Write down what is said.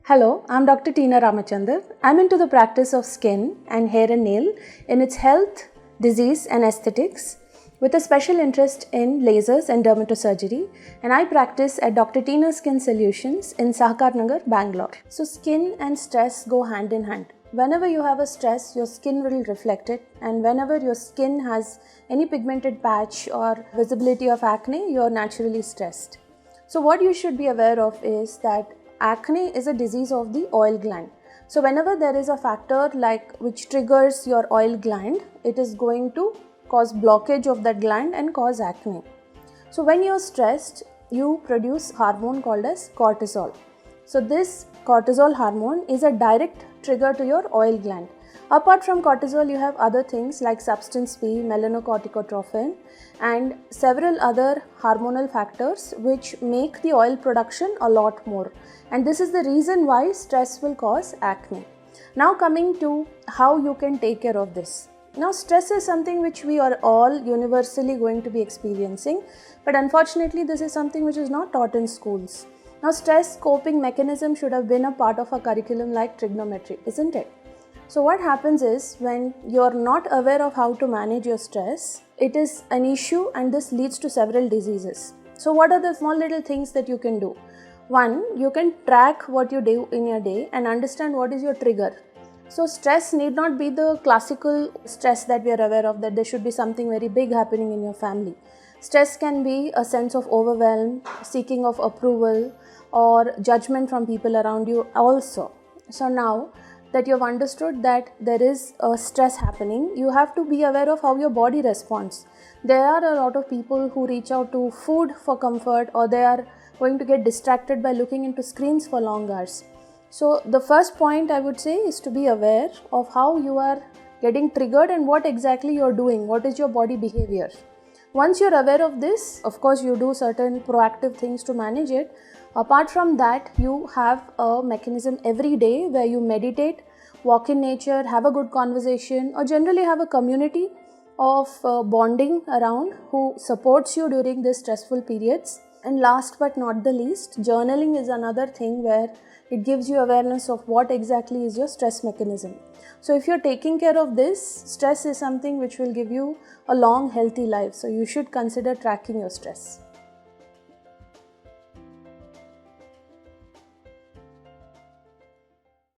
Hello, I'm Dr. Tina Ramachander. I'm into the practice of skin and hair and nail in its health, disease and aesthetics with a special interest in lasers and dermatosurgery, and I practice at Dr. Tina Skin Solutionz in Sahakarnagar, Bangalore. So skin and stress go hand in hand. Whenever you have a stress, your skin will reflect it, and whenever your skin has any pigmented patch or visibility of acne, you are naturally stressed. So what you should be aware of is that acne is a disease of the oil gland. So whenever there is a factor which triggers your oil gland, it is going to cause blockage of that gland and cause acne. So when you are stressed, you produce hormone called as cortisol. So this cortisol hormone is a direct trigger to your oil gland. Apart from cortisol, you have other things like substance P, Melano, corticotrophin, and several other hormonal factors which make the oil production a lot more. And this is the reason why stress will cause acne. Now coming to how you can take care of this. Now stress is something which we are all universally going to be experiencing, but unfortunately this is something which is not taught in schools. Now stress coping mechanism should have been a part of a curriculum like trigonometry, isn't it? So what happens is when you're not aware of how to manage your stress, it is an issue and this leads to several diseases. So what are the small little things that you can do? One, you can track what you do in your day and understand what is your trigger. So stress need not be the classical stress that we are aware of, that there should be something very big happening in your family. Stress can be a sense of overwhelm, seeking of approval or judgment from people around you also. So now that you have understood that there is a stress happening, you have to be aware of how your body responds. There are a lot of people who reach out to food for comfort, or they are going to get distracted by looking into screens for long hours. So the first point I would say is to be aware of how you are getting triggered and what exactly you are doing, what is your body behavior. Once you are aware of this, of course you do certain proactive things to manage it. Apart from that, you have a mechanism every day where you meditate, walk in nature, have a good conversation, or generally have a community of bonding around who supports you during these stressful periods. And last but not the least, journaling is another thing where it gives you awareness of what exactly is your stress mechanism. So if you're taking care of this, stress is something which will give you a long, healthy life. So you should consider tracking your stress.